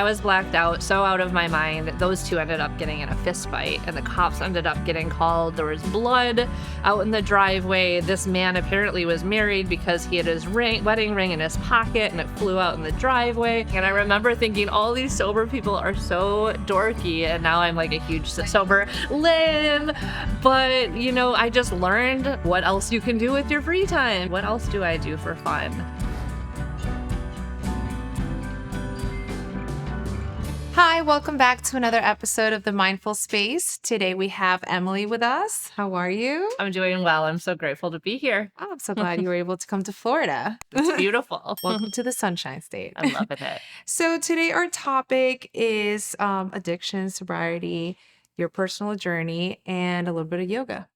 I was blacked out, so out of my mind. Those two ended up getting in a fist fight, and the cops ended up getting called. There was blood out in the driveway. This man apparently was married because he had his wedding ring in his pocket, and it flew out in the driveway. And I remember thinking, all these sober people are so dorky, and now I'm like a huge sober limb. But, you know, I just learned what else you can do with your free time. What else do I do for fun? Hi, welcome back to another episode of The Mindful Space. Today we have Emily with us. How are you? I'm doing well. I'm so grateful to be here. Oh, I'm so glad you were able to come to Florida. It's beautiful. Welcome to the Sunshine State. I'm loving it. So today our topic is addiction, sobriety, your personal journey, and a little bit of yoga.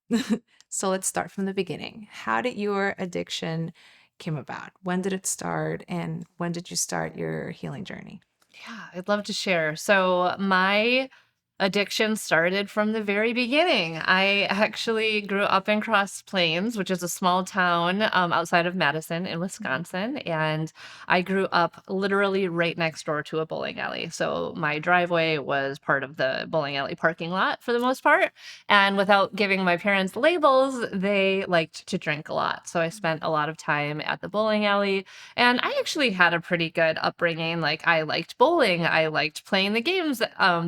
So let's start from the beginning. How did your addiction came about? When did it start, and when did you start your healing journey? Yeah, I'd love to share. So my addiction started from the very beginning. I actually grew up in Cross Plains, which is a small town outside of Madison in Wisconsin. And I grew up literally right next door to a bowling alley. So my driveway was part of the bowling alley parking lot for the most part. And without giving my parents labels, they liked to drink a lot. So I spent a lot of time at the bowling alley. And I actually had a pretty good upbringing. Like, I liked bowling. I liked playing the games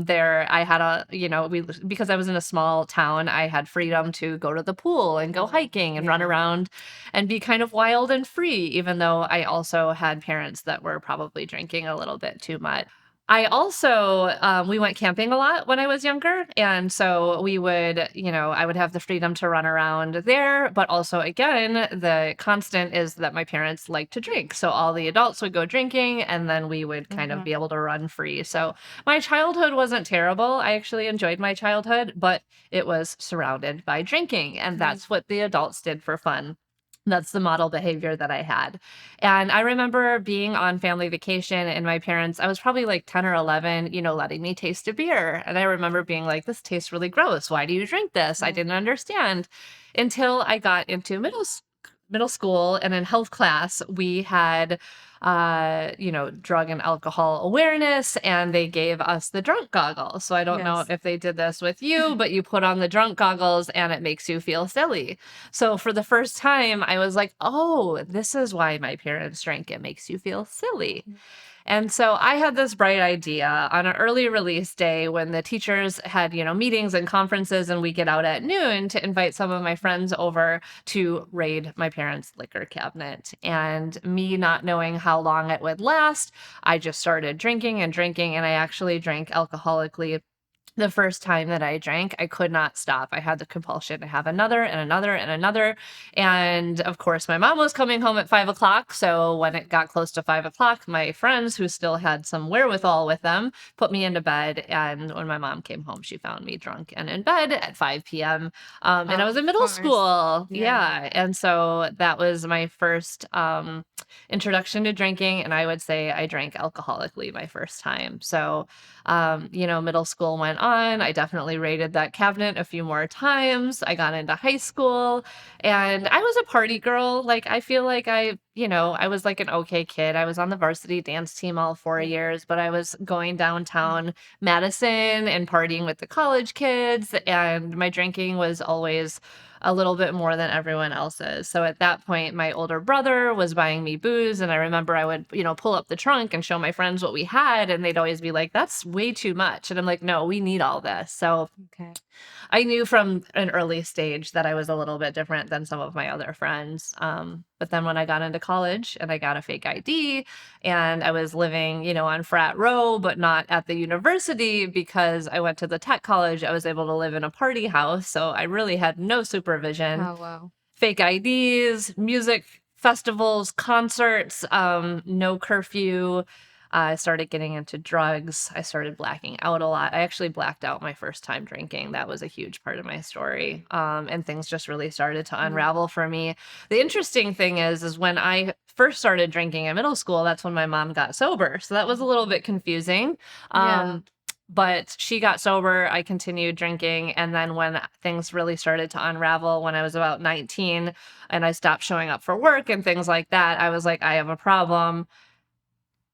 there. I had because I was in a small town, I had freedom to go to the pool and go hiking and run around and be kind of wild and free, even though I also had parents that were probably drinking a little bit too much. I also, we went camping a lot when I was younger. And so we would, I would have the freedom to run around there. But also, again, the constant is that my parents liked to drink. So all the adults would go drinking, and then we would kind of be able to run free. So my childhood wasn't terrible. I actually enjoyed my childhood, but it was surrounded by drinking. And that's what the adults did for fun. That's the model behavior that I had. And I remember being on family vacation, and my parents, I was probably like 10 or 11, letting me taste a beer. And I remember being like, this tastes really gross. Why do you drink this? I didn't understand until I got into middle school, and in health class, we had drug and alcohol awareness, and they gave us the drunk goggles. So I don't know if they did this with you, but you put on the drunk goggles and it makes you feel silly. So for the first time, I was like, oh, this is why my parents drank. It makes you feel silly. And so I had this bright idea on an early release day when the teachers had, meetings and conferences, and we get out at noon to invite some of my friends over to raid my parents' liquor cabinet. And me not knowing how long it would last, I just started drinking, and I actually drank alcoholically. The first time that I drank, I could not stop. I had the compulsion to have another and another and another. And of course, my mom was coming home at 5 o'clock. So when it got close to 5 o'clock, my friends, who still had some wherewithal with them, put me into bed. And when my mom came home, she found me drunk and in bed at 5 p.m. And I was in middle school. Yeah. And so that was my first introduction to drinking. And I would say I drank alcoholically my first time. So, middle school went on. I definitely raided that cabinet a few more times. I got into high school, and I was a party girl. Like, I feel like I was like an okay kid. I was on the varsity dance team all 4 years, but I was going downtown Madison and partying with the college kids, and my drinking was always a little bit more than everyone else's. So at that point, my older brother was buying me booze, and I remember I would, pull up the trunk and show my friends what we had, and they'd always be like, that's way too much. And I'm like, no, we need all this. So I knew from an early stage that I was a little bit different than some of my other friends. But then when I got into college and I got a fake ID, and I was living, on frat row, but not at the university because I went to the tech college, I was able to live in a party house. So I really had no supervision. Oh, wow. Fake IDs, music festivals, concerts, no curfew. I started getting into drugs. I started blacking out a lot. I actually blacked out my first time drinking. That was a huge part of my story. And things just really started to unravel for me. The interesting thing is when I first started drinking in middle school, that's when my mom got sober. So that was a little bit confusing. But she got sober. I continued drinking. And then when things really started to unravel, when I was about 19 and I stopped showing up for work and things like that, I was like, I have a problem.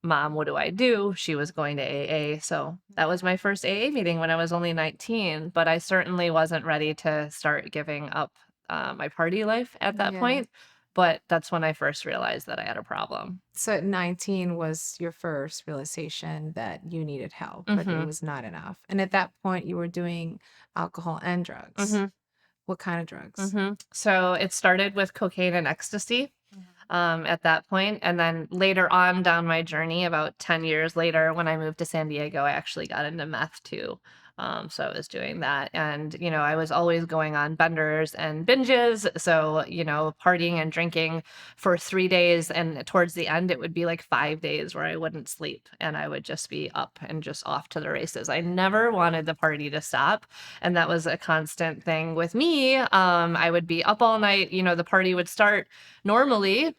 Mom, what do I do? She was going to AA. So that was my first AA meeting when I was only 19, but I certainly wasn't ready to start giving up my party life at that Yeah. point. But that's when I first realized that I had a problem. So at 19 was your first realization that you needed help, but it Mm-hmm. was not enough. And at that point, you were doing alcohol and drugs. Mm-hmm. What kind of drugs? Mm-hmm. So it started with cocaine and ecstasy at that point. And then later on down my journey, about 10 years later, when I moved to San Diego, I actually got into meth too. So I was doing that. And, I was always going on benders and binges. So, partying and drinking for 3 days. And towards the end, it would be like 5 days where I wouldn't sleep and I would just be up and just off to the races. I never wanted the party to stop. And that was a constant thing with me. I would be up all night. The party would start normally,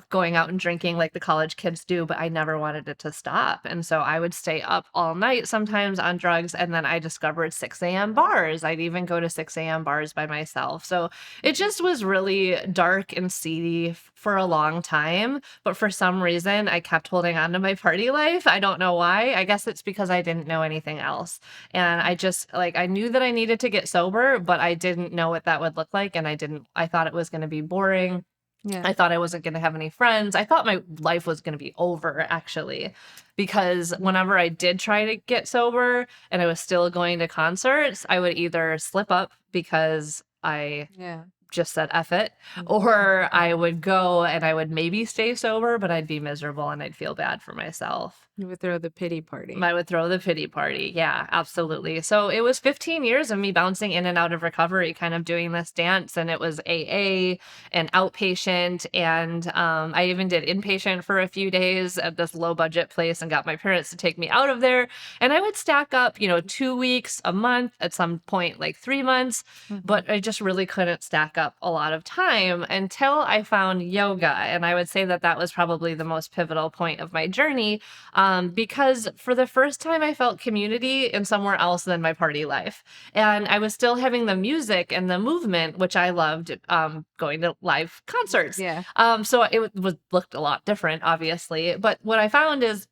going out and drinking like the college kids do, but I never wanted it to stop. And so I would stay up all night, sometimes on drugs. And then I discovered 6 a.m. bars. I'd even go to 6 a.m. bars by myself. So it just was really dark and seedy for a long time. But for some reason, I kept holding on to my party life. I don't know why. I guess it's because I didn't know anything else. And I just I knew that I needed to get sober, but I didn't know what that would look like. And I thought it was going to be boring. Yeah. I thought I wasn't going to have any friends. I thought my life was going to be over, actually, because whenever I did try to get sober and I was still going to concerts, I would either slip up because I Yeah. just said F it, or I would go and I would maybe stay sober, but I'd be miserable and I'd feel bad for myself. You would throw the pity party. I would throw the pity party. Yeah, absolutely. So it was 15 years of me bouncing in and out of recovery, kind of doing this dance. And it was AA and outpatient. And I even did inpatient for a few days at this low budget place and got my parents to take me out of there. And I would stack up, 2 weeks, a month, at some point, like 3 months. But I just really couldn't stack up a lot of time until I found yoga. And I would say that that was probably the most pivotal point of my journey. Because for the first time, I felt community in somewhere else than my party life. And I was still having the music and the movement, which I loved, going to live concerts. Yeah. So it looked a lot different, obviously. But what I found is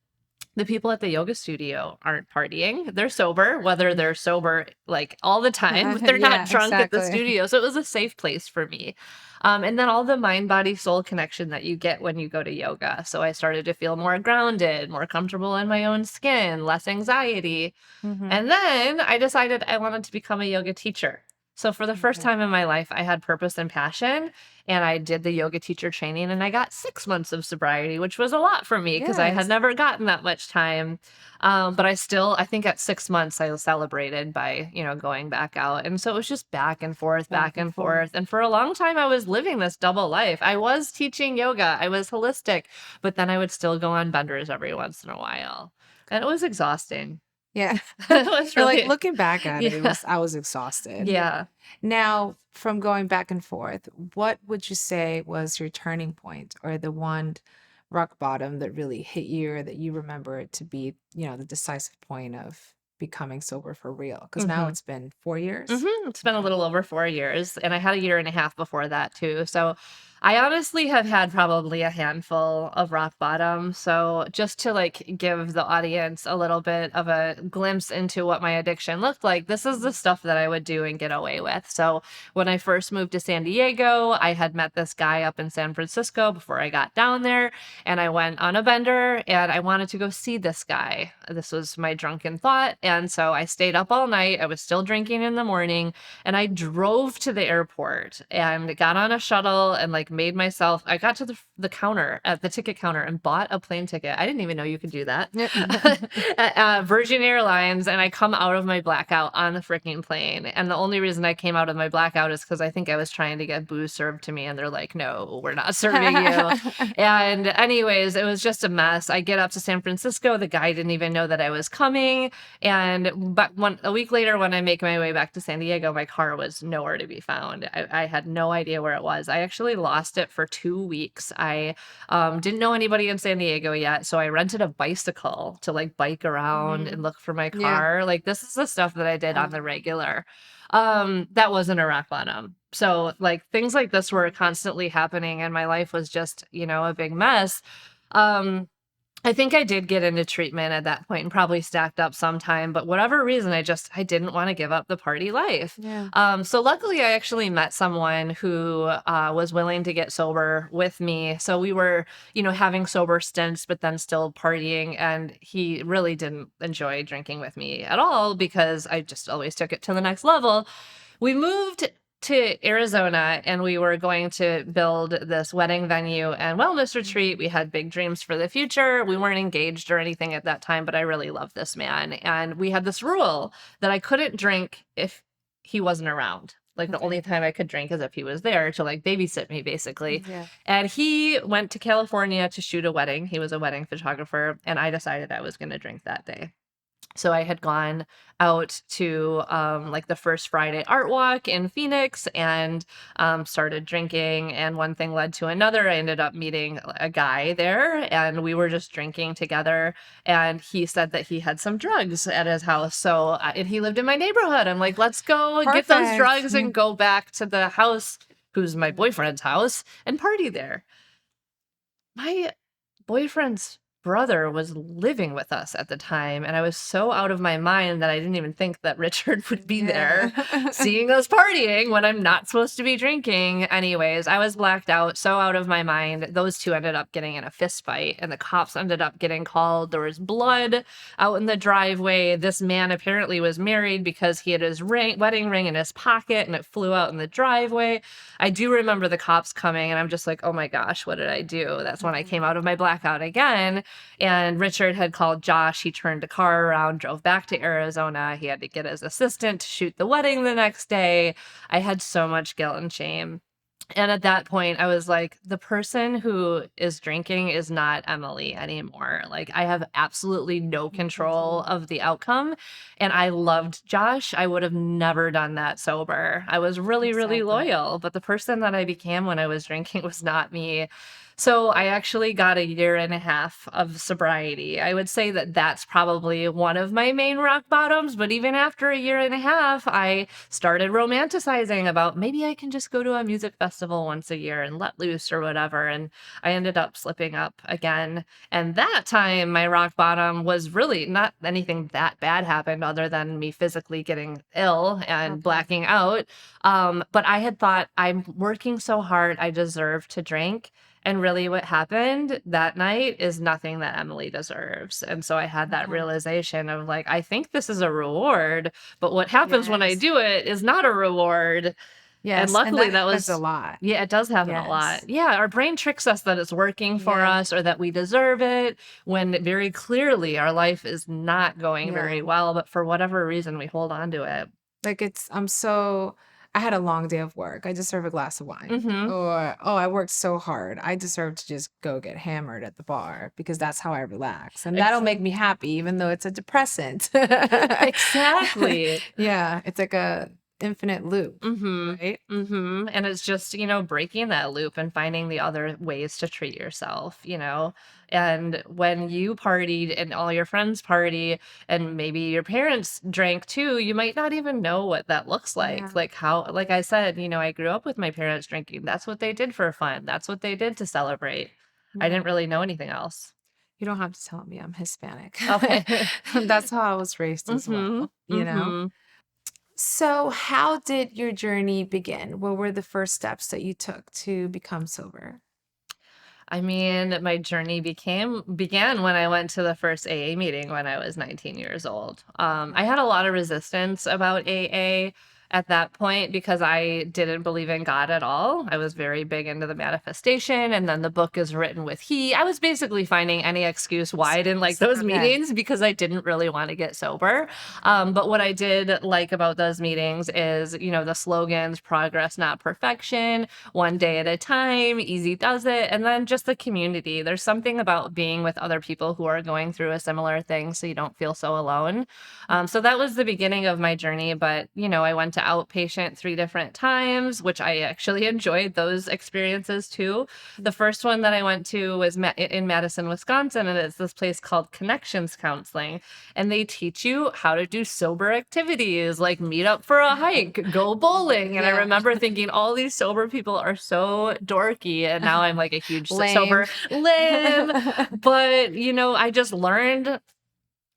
the people at the yoga studio aren't partying. They're sober, whether they're sober like all the time, but they're Yeah, not drunk at the exactly. studio. So it was a safe place for me. And then all the mind, body, soul connection that you get when you go to yoga. So I started to feel more grounded, more comfortable in my own skin, less anxiety. And then I decided I wanted to become a yoga teacher. So for the first time in my life, I had purpose and passion, and I did the yoga teacher training, and I got 6 months of sobriety, which was a lot for me because I had Yes. never gotten that much time. But I think at 6 months, I celebrated by, going back out. And so it was just back and forth, back and forth. And for a long time, I was living this double life. I was teaching yoga, I was holistic, but then I would still go on benders every once in a while. And it was exhausting. Yeah. It was Like really, looking back at it, yeah. I was exhausted. Yeah. Now, from going back and forth, what would you say was your turning point or the one rock bottom that really hit you or that you remember it to be, the decisive point of becoming sober for real? Because now it's been 4 years. It's been a Okay. little over 4 years, and I had a year and a half before that too. So I honestly have had probably a handful of rock bottom. So just to give the audience a little bit of a glimpse into what my addiction looked like, this is the stuff that I would do and get away with. So when I first moved to San Diego, I had met this guy up in San Francisco before I got down there, and I went on a bender and I wanted to go see this guy. This was my drunken thought. And so I stayed up all night. I was still drinking in the morning, and I drove to the airport and got on a shuttle and I got to the counter at the ticket counter and bought a plane ticket. I didn't even know you could do that at Virgin Airlines. And I come out of my blackout on the freaking plane. And the only reason I came out of my blackout is because I think I was trying to get booze served to me. And they're like, no, we're not serving you. And anyways, it was just a mess. I get up to San Francisco. The guy didn't even know that I was coming. But a week later, when I make my way back to San Diego, my car was nowhere to be found. I had no idea where it was. I actually lost it for 2 weeks. I didn't know anybody in San Diego yet, so I rented a bicycle to bike around and look for my Yeah. car. This is the stuff that I did on the regular. That wasn't a rock bottom. So things like this were constantly happening, and my life was just a big mess. I think I did get into treatment at that point and probably stacked up some time, but whatever reason, I didn't want to give up the party life. Yeah. So luckily, I actually met someone who was willing to get sober with me. So we were, having sober stints, but then still partying. And he really didn't enjoy drinking with me at all because I just always took it to the next level. We moved to Arizona and we were going to build this wedding venue and wellness retreat. We had big dreams for the future. We weren't engaged or anything at that time, but I really loved this man. And we had this rule that I couldn't drink if he wasn't around. Like the Okay. only time I could drink is if he was there to like babysit me, basically. Yeah. And he went to California to shoot a wedding. He was a wedding photographer, and I decided I was going to drink that day. So I had gone out to like the first Friday art walk in Phoenix and started drinking. And one thing led to another. I ended up meeting a guy there and we were just drinking together. And he said that he had some drugs at his house. So, and he lived in my neighborhood. I'm like, let's go get those Perfect. drugs and go back to the house, who's my boyfriend's house, and party there. My boyfriend's brother was living with us at the time, and I was so out of my mind that I didn't even think that Richard would be there seeing us partying when I'm not supposed to be drinking. Anyways, I was blacked out, so out of my mind. Those two ended up getting in a fist fight, and the cops ended up getting called. There was blood out in the driveway. This man apparently was married because he had his wedding ring in his pocket, and it flew out in the driveway. I do remember the cops coming, and I'm just like, oh my gosh, what did I do? That's when I came out of my blackout again. And Richard had called Josh. He turned a car around, drove back to Arizona. He had to get his assistant to shoot the wedding the next day. I had so much guilt and shame. And at that point, I was like, the person who is drinking is not Emily anymore. Like, I have absolutely no control of the outcome. And I loved Josh. I would have never done that sober. I was really, really Exactly. loyal. But the person that I became when I was drinking was not me. So I actually got a year and a half of sobriety. I would say that that's probably one of my main rock bottoms. But even after a year and a half, I started romanticizing about maybe I can just go to a music festival once a year and let loose or whatever. And I ended up slipping up again. And that time, my rock bottom was really not anything that bad happened other than me physically getting ill and blacking out. But I had thought, I'm working so hard, I deserve to drink. And really, what happened that night is nothing that Emily deserves. And so I had that Okay. realization of like, I think this is a reward, but what happens when I Yes. do it is not a reward. Yes. And luckily, that that happens a was, lot. yeah, it does happen a lot. Yes. Yeah, our brain tricks us that it's working for Yeah. us or that we deserve it when very clearly our life is not going very Yeah. well. But for whatever reason, we hold on to it. Like I had a long day of work. I deserve a glass of wine. Hmm. Or, oh, I worked so hard. I deserve to just go get hammered at the bar because that's how I relax. And that'll make me happy, even though it's a depressant. Exactly. Yeah. It's like a infinite loop, right? And it's just, breaking that loop and finding the other ways to treat yourself. And when you partied and all your friends party and maybe your parents drank too, you might not even know what that looks like. Yeah. Like how, like I said, I grew up with my parents drinking. That's what they did for fun. That's what they did to celebrate. I Yeah. didn't really know anything else. You don't have to tell me I'm Hispanic. Okay. That's how I was raised as well, you know? Mhm. So, how did your journey begin? What were the first steps that you took to become sober? I mean, my journey began when I went to the first AA meeting when I was 19 years old. I had a lot of resistance about AA at that point because I didn't believe in God at all. I was very big into the manifestation, and then the book is written with he. I was basically finding any excuse why I didn't like those Okay. meetings because I didn't really want to get sober. But what I did like about those meetings is, the slogans, progress, not perfection, one day at a time, easy does it, and then just the community. There's something about being with other people who are going through a similar thing so you don't feel so alone. So that was the beginning of my journey, but I went to to outpatient 3 different times, which I actually enjoyed those experiences too. The first one that I went to was in Madison, Wisconsin, and it's this place called Connections Counseling, and they teach you how to do sober activities, like meet up for a hike, go bowling, and I Yeah. remember thinking all these sober people are so dorky, and now I'm like a huge Lame. sober lame. But, I just learned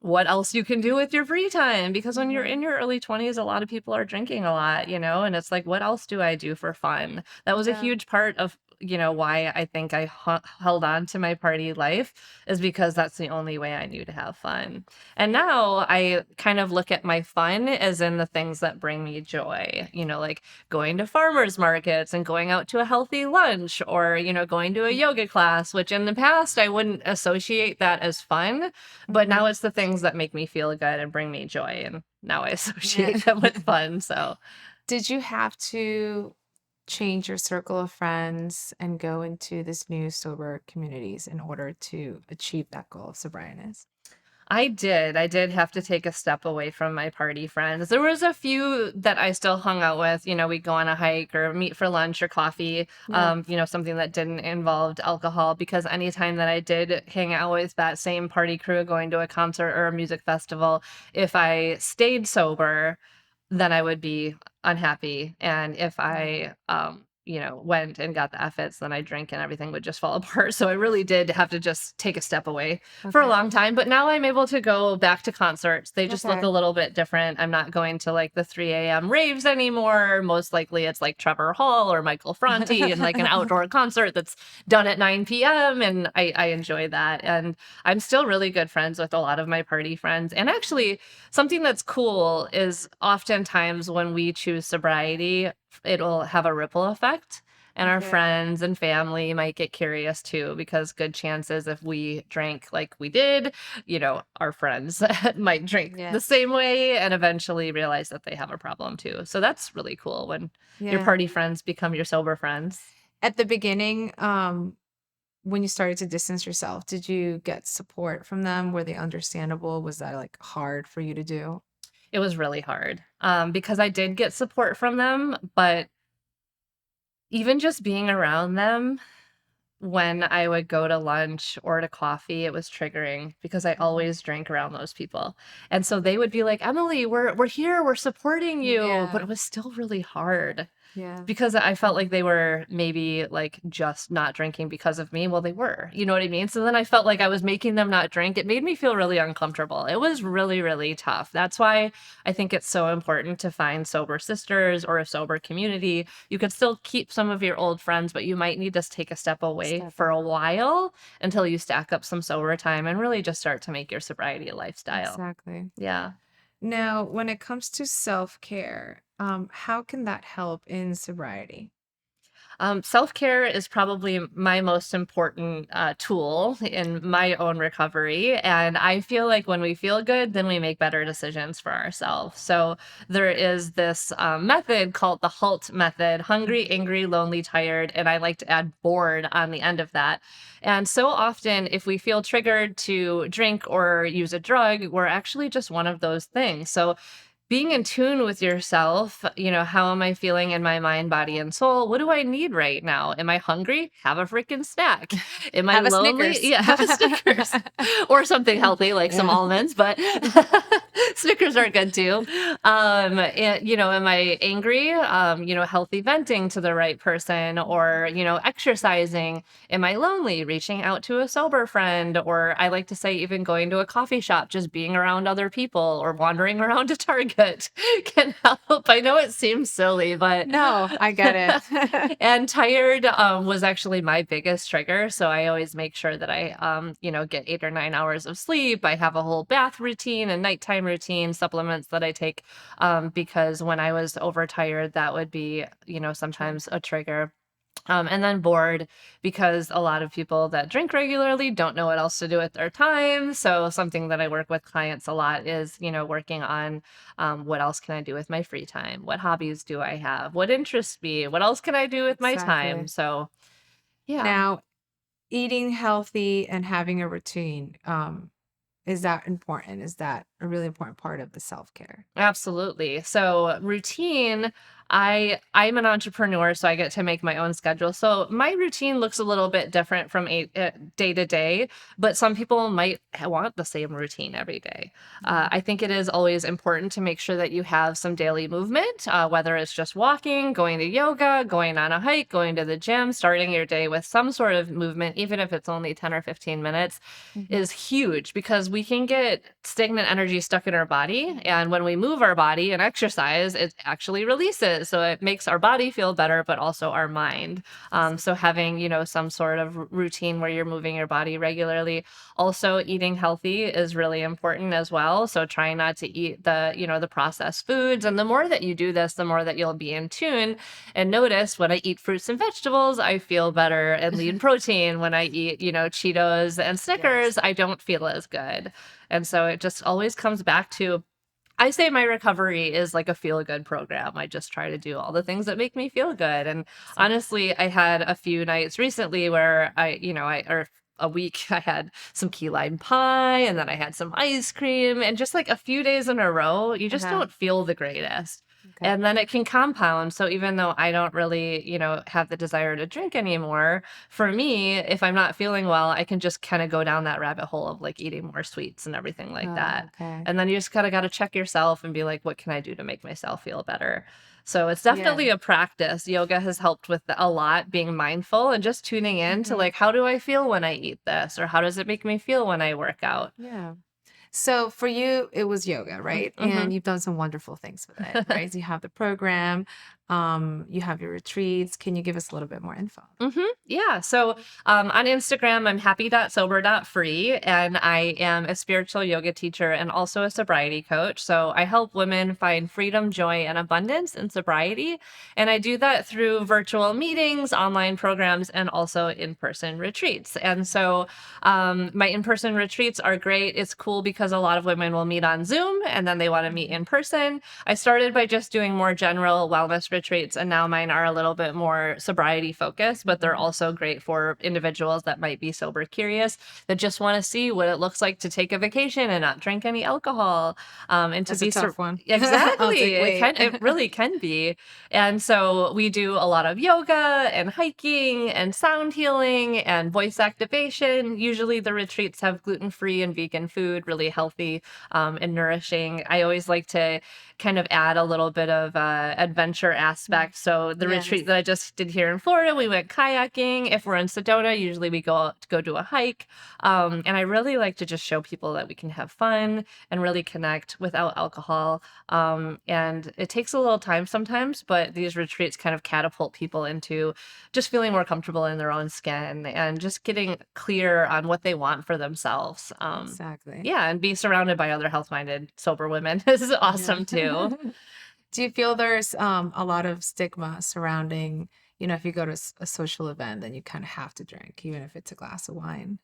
what else you can do with your free time, because when you're in your early 20s, a lot of people are drinking a lot, and it's like, what else do I do for fun? That was a Yeah. huge part of, why I think I held on to my party life, is because that's the only way I knew to have fun. And now I kind of look at my fun as in the things that bring me joy, like going to farmers markets and going out to a healthy lunch, or, going to a yoga class, which in the past I wouldn't associate that as fun. But now it's the things that make me feel good and bring me joy, and now I Yeah. associate them with fun, so Did you have to change your circle of friends and go into this new sober communities in order to achieve that goal of sobrietyness? I did have to take a step away from my party friends. There was a few that I still hung out with, we'd go on a hike or meet for lunch or coffee, Yeah. something that didn't involve alcohol, because anytime that I did hang out with that same party crew going to a concert or a music festival, if I stayed sober, then I would be unhappy. And if I, went and got the effets, then I drink and everything would just fall apart. So I really did have to just take a step away for a Okay. long time. But now I'm able to go back to concerts. They just look Okay. a little bit different. I'm not going to like the 3 a.m. raves anymore. Most likely it's like Trevor Hall or Michael Franti and like an outdoor concert that's done at 9 p.m. And I enjoy that. And I'm still really good friends with a lot of my party friends. And actually, something that's cool is oftentimes when we choose sobriety, it'll have a ripple effect. And our Okay. friends and family might get curious too, because good chances if we drank like we did, our friends might drink the Yes. same way and eventually realize that they have a problem too. So that's really cool when your Yeah. party friends become your sober friends. At the beginning, when you started to distance yourself, did you get support from them? Were they understandable? Was that like hard for you to do? It was really hard, because I did get support from them, but even just being around them when I would go to lunch or to coffee, it was triggering because I Mhm. always drank around those people. And so they would be like, "Emily, we're here, we're supporting you." But Yeah. it was still really hard. Yeah. Because I felt like they were maybe, like, just not drinking because of me. Well, they were, you know what I mean? So then I felt like I was making them not drink. It made me feel really uncomfortable. It was really, really tough. That's why I think it's so important to find sober sisters or a sober community. You can still keep some of your old friends, but you might need to take a step away Step for a back. while until you stack up some sober time and really just start to make your sobriety a lifestyle. Exactly. Yeah. Now, when it comes to self-care, how can that help in sobriety? Self-care is probably my most important tool in my own recovery. And I feel like when we feel good, then we make better decisions for ourselves. So there is this method called the HALT method: hungry, Mhm. angry, lonely, tired. And I like to add bored on the end of that. And so often, if we feel triggered to drink or use a drug, we're actually just one of those things. So being in tune with yourself, how am I feeling in my mind, body, and soul? What do I need right now? Am I hungry? Have a freaking snack. Am I Have a lonely? Snickers. Yeah, have a Snickers or something healthy like some Yeah. almonds, but Snickers are good too. And, am I angry? Healthy venting to the right person, or, exercising. Am I lonely? Reaching out to a sober friend, or I like to say even going to a coffee shop, just being around other people or wandering around to Target can help. I know it seems silly, but No, I get it. and tired was actually my biggest trigger. So I always make sure that I, get 8 or 9 hours of sleep. I have a whole bath routine and nighttime routine, supplements that I take, because when I was overtired, that would be, True. sometimes a trigger. And then bored, because a lot of people that drink regularly don't know what else to do with their time. So something that I work with clients a lot is, working on, what else can I do with my free time? What hobbies do I have? What interests me? What else can I do with my time? Exactly. So yeah. Now, eating healthy and having a routine, is that important? Is that a really important part of the self-care? Absolutely. So routine, I'm an entrepreneur, so I get to make my own schedule. So my routine looks a little bit different from day to day, but some people might want the same routine every day. I think it is always important to make sure that you have some daily movement, whether it's just walking, going to yoga, going on a hike, going to the gym, starting your day with some sort of movement, even if it's only 10 or 15 minutes, Mhm. is huge because we can get stagnant energy stuck in our body. And when we move our body and exercise, it actually releases. So it makes our body feel better, but also our mind. So having, some sort of routine where you're moving your body regularly. Also, eating healthy is really important as well. So trying not to eat the processed foods. And the more that you do this, the more that you'll be in tune and notice when I eat fruits and vegetables, I feel better, and lean protein. When I eat, Cheetos and Yes. Snickers, I don't feel as good. And so it just always comes back to, I say my recovery is like a feel good program. I just try to do all the things that make me feel good. And Awesome. honestly, I had a few nights recently where or a week I had some key lime pie and then I had some ice cream, and just like a few days in a row, you just Uh-huh. don't feel the greatest. Okay. And then it can compound. So even though I don't really, have the desire to drink anymore, for me, if I'm not feeling well, I can just kind of go down that rabbit hole of like eating more sweets and everything like Oh, that. okay. And then you just kind of got to check yourself and be like, what can I do to make myself feel better? So it's Yeah. definitely a practice. Yoga has helped with a lot, being mindful and just tuning in to Mhm. like, how do I feel when I eat this? Or how does it make me feel when I work out? Yeah. So for you, it was yoga, right? Mm-hmm. And you've done some wonderful things with it, right? So you have the program, you have your retreats. Can you give us a little bit more info? Yeah. So on Instagram, I'm Happy.Sober.Free, and I am a spiritual yoga teacher and also a sobriety coach. So I help women find freedom, joy, and abundance in sobriety. And I do that through virtual meetings, online programs, and also in person retreats. And so my in person retreats are great. It's cool because a lot of women will meet on Zoom and then they want to meet Mhm. in person. I started by just doing more general wellness retreats, and now mine are a little bit more sobriety focused, but they're Mhm. also great for individuals that might be sober curious, that just want to see what it looks like to take a vacation and not drink any alcohol, and to That's a be tough one. I'll exactly. take wait. It really can be. And so we do a lot of yoga and hiking and sound healing and voice activation. Usually the retreats have gluten-free and vegan food, really healthy and nourishing. I always like to kind of add a little bit of adventure Mm. aspect. So the Yes. retreat that I just did here in Florida, we went kayaking. If we're in Sedona, usually we go do a hike. And I really like to just show people that we can have fun and really connect without alcohol. And it takes a little time sometimes, but these retreats kind of catapult people into just feeling more comfortable in their own skin and just getting clear on what they want for themselves. Exactly. Yeah, and be surrounded by other health-minded, sober women is Yeah. awesome too. Do you feel there's a lot of stigma surrounding, if you go to a social event, then you kind of have to drink, even if it's a glass of wine?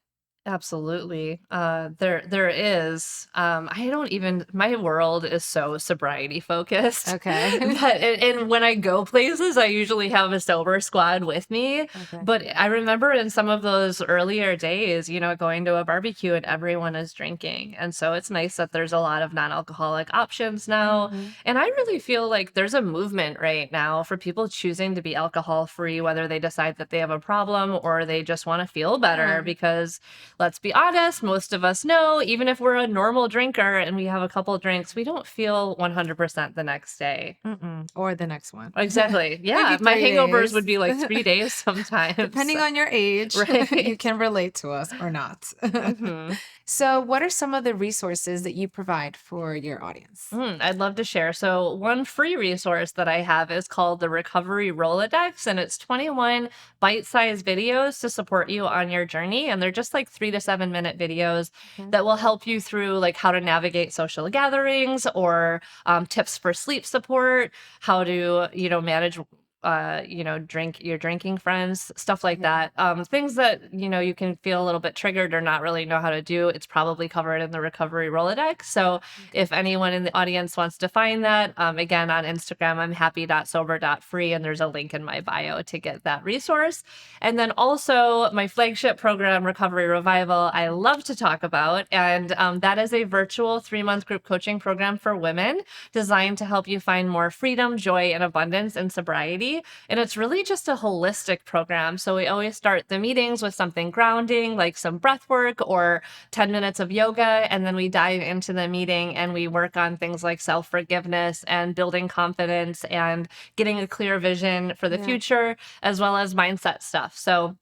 Absolutely. There is. I don't even. My world is so sobriety focused Okay. that, and when I go places, I usually have a sober squad with me. Okay. But I remember in some of those earlier days, going to a barbecue and everyone is drinking, and so it's nice that there's a lot of non-alcoholic options now. Mhm. And I really feel like there's a movement right now for people choosing to be alcohol free, whether they decide that they have a problem or they just want to feel better, Yeah. because let's be honest, most of us know, even if we're a normal drinker and we have a couple drinks, we don't feel 100% the next day. Mm-mm. Or the next one. Exactly. Maybe Yeah. My 3 hangovers days. would be like 3 days sometimes. Depending on your age, you Right. can relate to us or not. hmm So, what are some of the resources that you provide for your audience? I'd love to share. So, one free resource that I have is called the Recovery Rolodex, and it's 21 bite sized videos to support you on your journey. And they're just like 3 to 7 minute videos Okay. that will help you through like how to navigate social gatherings, or tips for sleep support, how to, manage your drinking friends, stuff like that. Things that, you can feel a little bit triggered or not really know how to do. It's probably covered in the Recovery Rolodex. So if anyone in the audience wants to find that, again, on Instagram, I'm Happy.Sober.Free, and there's a link in my bio to get that resource. And then also my flagship program, Recovery Revival, I love to talk about. And that is a virtual 3-month group coaching program for women designed to help you find more freedom, joy, and abundance in sobriety. And it's really just a holistic program. So we always start the meetings with something grounding, like some breath work or 10 minutes of yoga. And then we dive into the meeting and we work on things like self-forgiveness and building confidence and getting a clear vision for the future, as well as mindset stuff. So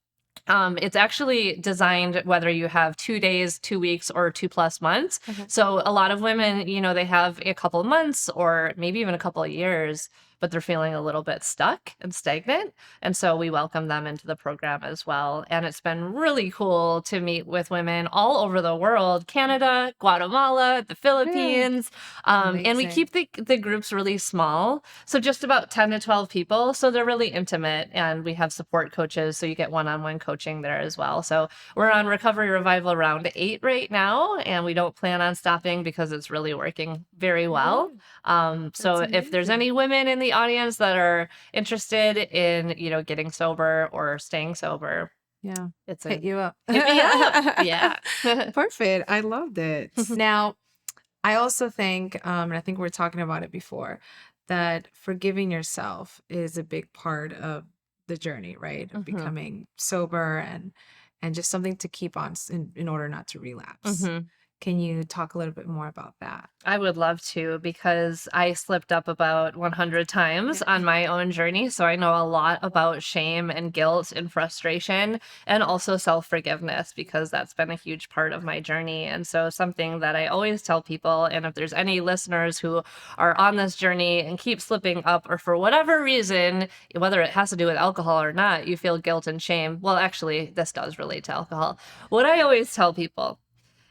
it's actually designed whether you have 2 days, 2 weeks, or 2+ months. So a lot of women, they have a couple of months or maybe even a couple of years, but they're feeling a little bit stuck and stagnant. And so we welcome them into the program as well. And it's been really cool to meet with women all over the world, Canada, Guatemala, the Philippines. And we keep the groups really small. So just about 10 to 12 people. So they're really intimate, and we have support coaches. So you get one-on-one coaching there as well. So we're on Recovery Revival round 8 right now, and we don't plan on stopping because it's really working very well. So if there's any women in the audience that are interested in, getting sober or staying sober, it's hit you up. Hit me up. Yeah. Perfect. I loved it. Now, I also think, and I think we were talking about it before, that forgiving yourself is a big part of the journey, right? Of becoming sober and just something to keep on in order not to relapse. Can you talk a little bit more about that? I would love to, because I slipped up about 100 times on my own journey. So I know a lot about shame and guilt and frustration, and also self-forgiveness, because that's been a huge part of my journey. And so something that I always tell people, and if there's any listeners who are on this journey and keep slipping up, or for whatever reason, whether it has to do with alcohol or not, you feel guilt and shame. Well, actually, this does relate to alcohol. What I always tell people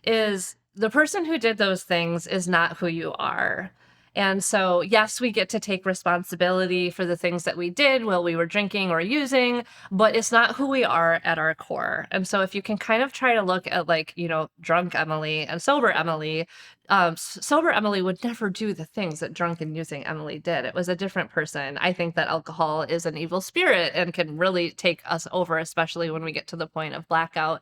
is the person who did those things is not who you are. And so, yes, we get to take responsibility for the things that we did while we were drinking or using, but it's not who we are at our core. And so if you can kind of try to look at, like, drunk Emily and sober Emily, sober Emily would never do the things that drunk and using Emily did. It was a different person. I think that alcohol is an evil spirit and can really take us over, especially when we get to the point of blackout.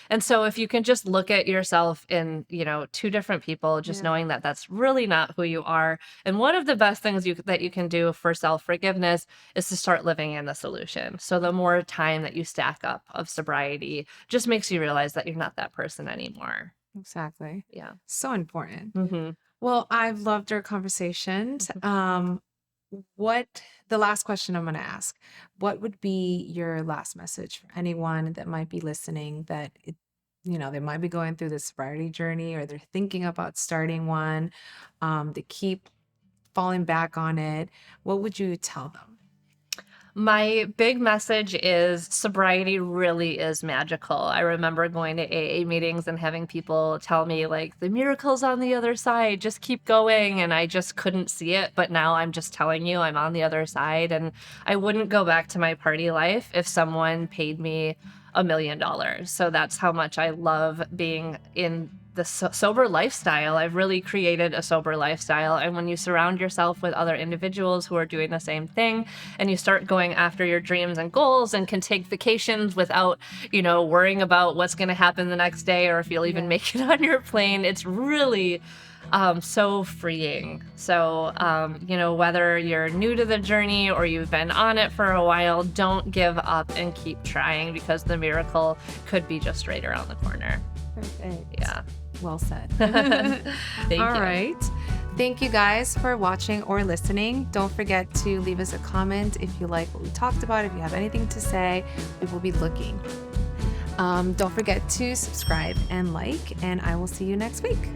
And so if you can just look at yourself in, 2 different people, just knowing that that's really not who you are. And one of the best things that you can do for self-forgiveness is to start living in the solution. So the more time that you stack up of sobriety just makes you realize that you're not that person anymore. Exactly. Yeah. So important. Well, I've loved our conversation. The last question I'm going to ask, what would be your last message for anyone that might be listening, that they might be going through the sobriety journey, or they're thinking about starting one, they keep falling back on it? What would you tell them? My big message is sobriety really is magical. I remember going to AA meetings and having people tell me, like, the miracle's on the other side, just keep going. And I just couldn't see it. But now I'm just telling you, I'm on the other side. And I wouldn't go back to my party life if someone paid me $1 million. So that's how much I love being in the sober lifestyle. I've really created a sober lifestyle. And when you surround yourself with other individuals who are doing the same thing, and you start going after your dreams and goals and can take vacations without, worrying about what's going to happen the next day, or if you'll even make it on your plane, it's really so freeing. So, whether you're new to the journey or you've been on it for a while, don't give up and keep trying, because the miracle could be just right around the corner. Perfect. Yeah. Well said. Thank you. All right. Thank you guys for watching or listening. Don't forget to leave us a comment if you like what we talked about. If you have anything to say, we will be looking. Don't forget to subscribe and like, and I will see you next week.